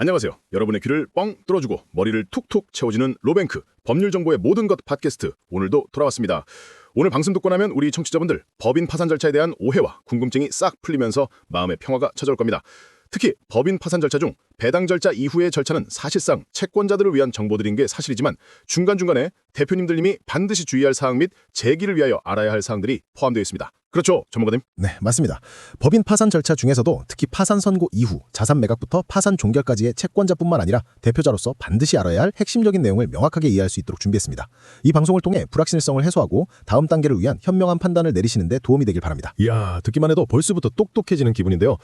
안녕하세요. 여러분의 귀를 뻥 뚫어주고 머리를 툭툭 채워주는 로뱅크 법률 정보의 모든 것 팟캐스트 오늘도 돌아왔습니다. 오늘 방송 듣고 나면 우리 청취자분들 법인 파산 절차에 대한 오해와 궁금증이 싹 풀리면서 마음의 평화가 찾아올 겁니다. 특히 법인 파산 절차 중 배당 절차 이후의 절차는 사실상 채권자들을 위한 정보들인 게 사실이지만 중간중간에 대표님들님이 반드시 주의할 사항 및 재기를 위하여 알아야 할 사항들이 포함되어 있습니다. 그렇죠, 전문가님? 네, 맞습니다. 법인 파산 절차 중에서도 특히 파산 선고 이후 자산 매각부터 파산 종결까지의 채권자뿐만 아니라 대표자로서 반드시 알아야 할 핵심적인 내용을 명확하게 이해할 수 있도록 준비했습니다. 이 방송을 통해 불확실성을 해소하고 다음 단계를 위한 현명한 판단을 내리시는 데 도움이 되길 바랍니다. 이야, 듣기만 해도 벌써부터 똑똑해지는 기분인데요.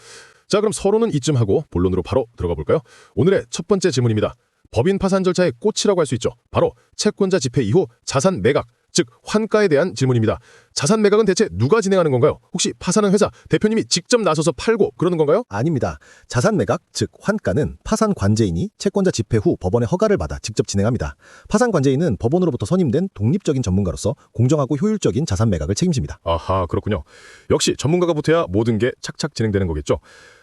자, 그럼 서론은 이쯤 하고 본론으로 바로 들어가 볼까요? 오늘의 첫 번째 질문입니다. 법인 파산 절차의 꽃이라고 할 수 있죠. 바로 채권자 집회 이후 자산 매각, 즉 환가에 대한 질문입니다. 자산 매각은 대체 누가 진행하는 건가요? 혹시 파산한 회사 대표님이 직접 나서서 팔고 그러는 건가요? 아닙니다. 자산 매각, 즉 환가는 파산 관제인이 채권자 집회 후 법원의 허가를 받아 직접 진행합니다. 파산 관제인은 법원으로부터 선임된 독립적인 전문가로서 공정하고 효율적인 자산 매각을 책임집니다. 아하, 그렇군요. 역시 전문가가 붙어야 모든 게 착착 진행되는 거겠죠.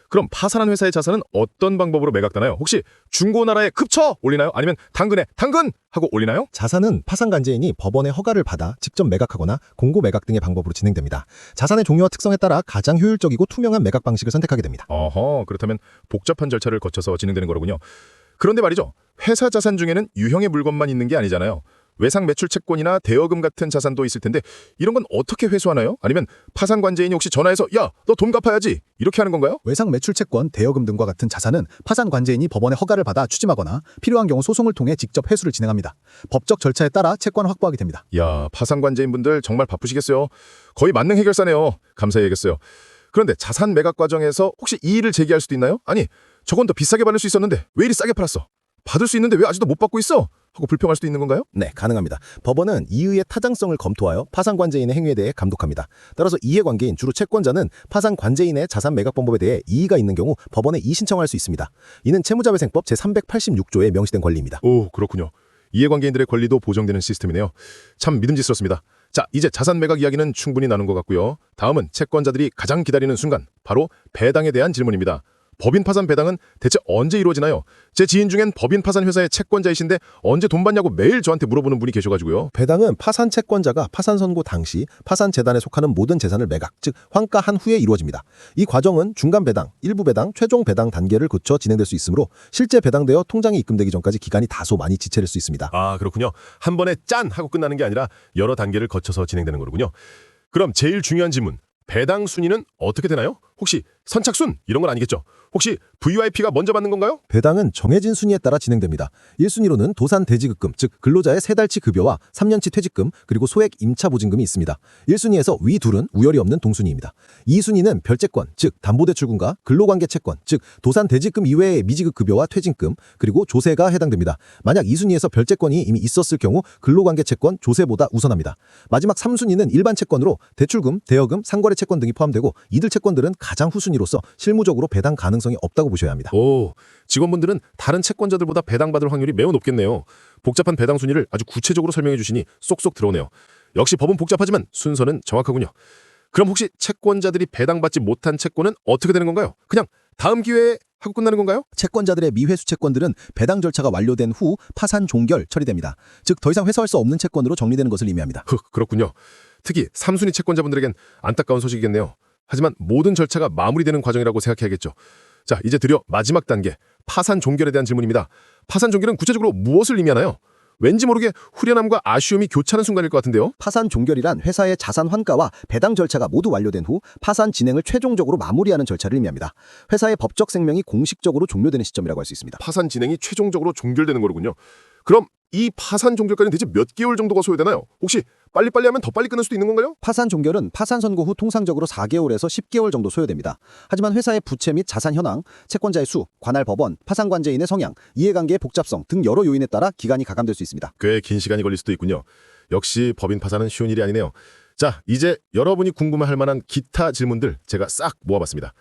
그럼 파산한 회사의 자산은 어떤 방법으로 매각되나요? 혹시 중고나라에 급쳐 올리나요? 아니면 당근에 당근 하고 올리나요? 자산은 파산 관제인이 법원의 허가를 받아 직접 매각하거나 공고 매각 등의 방법으로 진행됩니다. 자산의 종류와 특성에 따라 가장 효율적이고 투명한 매각 방식을 선택하게 됩니다. 어허, 그렇다면 복잡한 절차를 거쳐서 진행되는 거로군요. 그런데 말이죠. 회사 자산 중에는 유형의 물건만 있는 게 아니잖아요. 외상 매출 채권이나 대여금 같은 자산도 있을 텐데 이런 건 어떻게 회수하나요? 아니면 파산 관제인이 혹시 전화해서 야, 너 돈 갚아야지 이렇게 하는 건가요? 외상 매출 채권, 대여금 등과 같은 자산은 파산 관제인이 법원의 허가를 받아 추심하거나 필요한 경우 소송을 통해 직접 회수를 진행합니다. 법적 절차에 따라 채권을 확보하게 됩니다. 야, 파산 관제인분들 정말 바쁘시겠어요. 거의 만능 해결사네요. 감사해야겠어요. 그런데 자산 매각 과정에서 혹시 이의를 제기할 수도 있나요? 아니, 저건 더 비싸게 받을 수 있었는데 왜 이리 싸게 팔았어? 받을 수 있는데 왜 아직도 못 받고 있어? 하고 불평할 수도 있는 건가요? 네, 가능합니다. 법원은 이의의 타당성을 검토하여 파산 관제인의 행위에 대해 감독합니다. 따라서 이해관계인 주로 채권자는 파산 관제인의 자산 매각 방법에 대해 이의가 있는 경우 법원에 이의신청할 수 있습니다. 이는 채무자회생법 제386조에 명시된 권리입니다. 오, 그렇군요. 이해관계인들의 권리도 보장되는 시스템이네요. 참 믿음직스럽습니다. 자, 이제 자산 매각 이야기는 충분히 나눈 것 같고요. 다음은 채권자들이 가장 기다리는 순간, 바로 배당에 대한 질문입니다. 법인 파산 배당은 대체 언제 이루어지나요? 제 지인 중엔 법인 파산 회사의 채권자이신데 언제 돈 받냐고 매일 저한테 물어보는 분이 계셔가지고요. 배당은 파산 채권자가 파산 선고 당시 파산 재단에 속하는 모든 재산을 매각, 즉 환가한 후에 이루어집니다. 이 과정은 중간 배당, 일부 배당, 최종 배당 단계를 거쳐 진행될 수 있으므로 실제 배당되어 통장에 입금되기 전까지 기간이 다소 많이 지체될 수 있습니다. 아, 그렇군요. 한 번에 짠! 하고 끝나는 게 아니라 여러 단계를 거쳐서 진행되는 거군요. 그럼 제일 중요한 질문. 배당 순위는 어떻게 되나요? 혹시 선착순 이런 건 아니겠죠? 혹시 VIP가 먼저 받는 건가요? 배당은 정해진 순위에 따라 진행됩니다. 1순위로는 도산 대지급금, 즉 근로자의 3달치 급여와 3년치 퇴직금, 그리고 소액 임차 보증금이 있습니다. 1순위에서 위 둘은 우열이 없는 동순위입니다. 2순위는 별채권, 즉 담보대출금과 근로관계 채권, 즉 도산 대지급 이외의 미지급 급여와 퇴직금, 그리고 조세가 해당됩니다. 만약 2순위에서 별채권이 이미 있었을 경우 근로관계 채권, 조세보다 우선합니다. 마지막 3순위는 일반 채권으로 대출금, 대여금, 상거래 채권 등이 포함되고 이들 채권들은 가장 후순위로서 실무적으로 배당 가능성이 없다고 보셔야 합니다. 오, 직원분들은 다른 채권자들보다 배당받을 확률이 매우 높겠네요. 복잡한 배당 순위를 아주 구체적으로 설명해 주시니 쏙쏙 들어오네요. 역시 법은 복잡하지만 순서는 정확하군요. 그럼 혹시 채권자들이 배당받지 못한 채권은 어떻게 되는 건가요? 그냥 다음 기회에 하고 끝나는 건가요? 채권자들의 미회수 채권들은 배당 절차가 완료된 후 파산 종결 처리됩니다. 즉 더 이상 회수할 수 없는 채권으로 정리되는 것을 의미합니다. 그렇군요. 특히 3순위 채권자분들에겐 안타까운 소식이겠네요. 하지만 모든 절차가 마무리되는 과정이라고 생각해야겠죠. 자, 이제 드디어 마지막 단계, 파산 종결에 대한 질문입니다. 파산 종결은 구체적으로 무엇을 의미하나요? 왠지 모르게 후련함과 아쉬움이 교차하는 순간일 것 같은데요. 파산 종결이란 회사의 자산 환가와 배당 절차가 모두 완료된 후 파산 진행을 최종적으로 마무리하는 절차를 의미합니다. 회사의 법적 생명이 공식적으로 종료되는 시점이라고 할 수 있습니다. 파산 진행이 최종적으로 종결되는 거로군요. 그럼 이 파산 종결까지는 대체 몇 개월 정도가 소요되나요? 혹시 빨리빨리 하면 더 빨리 끝날 수도 있는 건가요? 파산 종결은 파산 선고 후 통상적으로 4개월에서 10개월 정도 소요됩니다. 하지만 회사의 부채 및 자산 현황, 채권자의 수, 관할 법원, 파산 관제인의 성향, 이해관계의 복잡성 등 여러 요인에 따라 기간이 가감될 수 있습니다. 꽤 긴 시간이 걸릴 수도 있군요. 역시 법인 파산은 쉬운 일이 아니네요. 자, 이제 여러분이 궁금해할 만한 기타 질문들 제가 싹 모아봤습니다.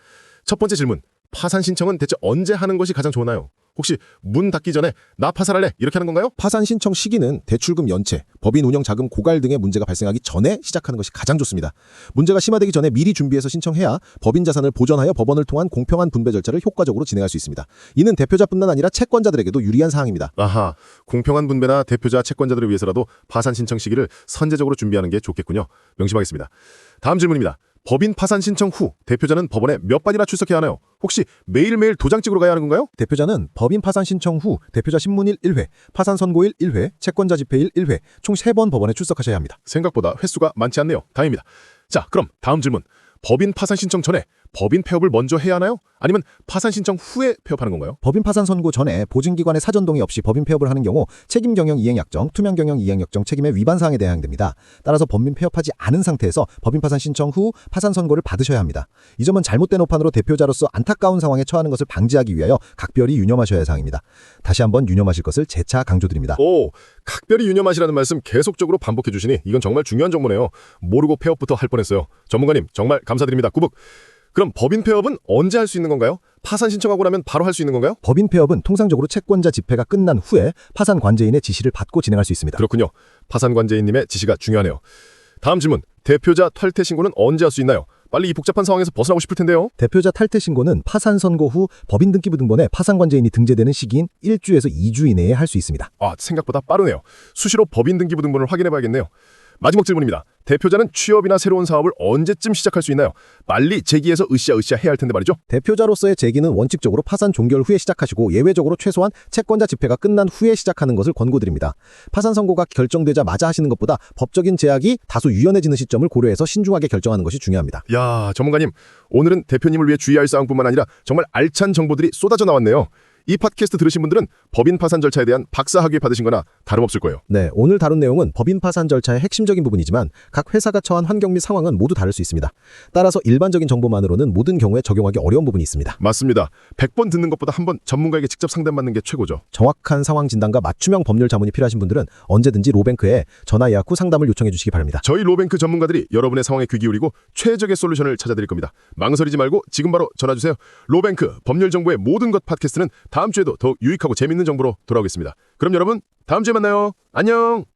첫 번째 질문. 파산 신청은 대체 언제 하는 것이 가장 좋나요? 혹시 문 닫기 전에 나 파산할래 이렇게 하는 건가요? 파산 신청 시기는 대출금 연체, 법인 운영 자금 고갈 등의 문제가 발생하기 전에 시작하는 것이 가장 좋습니다. 문제가 심화되기 전에 미리 준비해서 신청해야 법인 자산을 보전하여 법원을 통한 공평한 분배 절차를 효과적으로 진행할 수 있습니다. 이는 대표자뿐만 아니라 채권자들에게도 유리한 사항입니다. 아하, 공평한 분배나 대표자 채권자들을 위해서라도 파산 신청 시기를 선제적으로 준비하는 게 좋겠군요. 명심하겠습니다. 다음 질문입니다. 법인 파산 신청 후 대표자는 법원에 몇 번이나 출석해야 하나요? 혹시 매일매일 도장 찍으러 가야 하는 건가요? 대표자는 법인 파산 신청 후 대표자 신문일 1회, 파산 선고일 1회, 채권자 집회일 1회, 총 3번 법원에 출석하셔야 합니다. 생각보다 횟수가 많지 않네요. 다행입니다. 자, 그럼 다음 질문. 법인 파산 신청 전에 법인 폐업을 먼저 해야 하나요? 아니면 파산 신청 후에 폐업하는 건가요? 법인 파산 선고 전에 보증기관의 사전 동의 없이 법인 폐업을 하는 경우 책임 경영 이행 약정, 투명 경영 이행 약정 책임의 위반 사항에 대항됩니다. 따라서 법인 폐업하지 않은 상태에서 법인 파산 신청 후 파산 선고를 받으셔야 합니다. 이 점은 잘못된 오판으로 대표자로서 안타까운 상황에 처하는 것을 방지하기 위하여 각별히 유념하셔야 할 사항입니다. 다시 한번 유념하실 것을 재차 강조드립니다. 오, 각별히 유념하시라는 말씀 계속적으로 반복해 주시니 이건 정말 중요한 정보네요. 모르고 폐업부터 할 뻔했어요. 전문가님 정말 감사드립니다. 꾸벅. 그럼 법인 폐업은 언제 할 수 있는 건가요? 파산 신청하고 나면 바로 할 수 있는 건가요? 법인 폐업은 통상적으로 채권자 집회가 끝난 후에 파산 관제인의 지시를 받고 진행할 수 있습니다. 그렇군요. 파산 관제인님의 지시가 중요하네요. 다음 질문. 대표자 탈퇴 신고는 언제 할 수 있나요? 빨리 이 복잡한 상황에서 벗어나고 싶을 텐데요. 대표자 탈퇴 신고는 파산 선고 후 법인 등기부 등본에 파산 관제인이 등재되는 시기인 1주에서 2주 이내에 할 수 있습니다. 아, 생각보다 빠르네요. 수시로 법인 등기부 등본을 확인해 봐야겠네요. 마지막 질문입니다. 대표자는 취업이나 새로운 사업을 언제쯤 시작할 수 있나요? 빨리 제기해서 으쌰으쌰 해야 할 텐데 말이죠. 대표자로서의 재기는 원칙적으로 파산 종결 후에 시작하시고 예외적으로 최소한 채권자 집회가 끝난 후에 시작하는 것을 권고드립니다. 파산 선고가 결정되자마자 하시는 것보다 법적인 제약이 다소 유연해지는 시점을 고려해서 신중하게 결정하는 것이 중요합니다. 야, 전문가님. 오늘은 대표님을 위해 주의할 사항뿐만 아니라 정말 알찬 정보들이 쏟아져 나왔네요. 이 팟캐스트 들으신 분들은 법인 파산 절차에 대한 박사학위 받으신 거나 다름없을 거예요. 네, 오늘 다룬 내용은 법인 파산 절차의 핵심적인 부분이지만 각 회사가 처한 환경 및 상황은 모두 다를 수 있습니다. 따라서 일반적인 정보만으로는 모든 경우에 적용하기 어려운 부분이 있습니다. 맞습니다. 100번 듣는 것보다 한 번 전문가에게 직접 상담받는 게 최고죠. 정확한 상황 진단과 맞춤형 법률 자문이 필요하신 분들은 언제든지 로뱅크에 전화 예약 후 상담을 요청해 주시기 바랍니다. 저희 로뱅크 전문가들이 여러분의 상황에 귀 기울이고 최적의 솔루션을 찾아드릴 겁니다. 망설이지 말고 지금 바로 전화 주세요. 로뱅크 법률 정보의 모든 것 팟캐스트는 다음 주에도 더욱 유익하고 재밌는 정보로 돌아오겠습니다. 그럼 여러분 다음 주에 만나요. 안녕.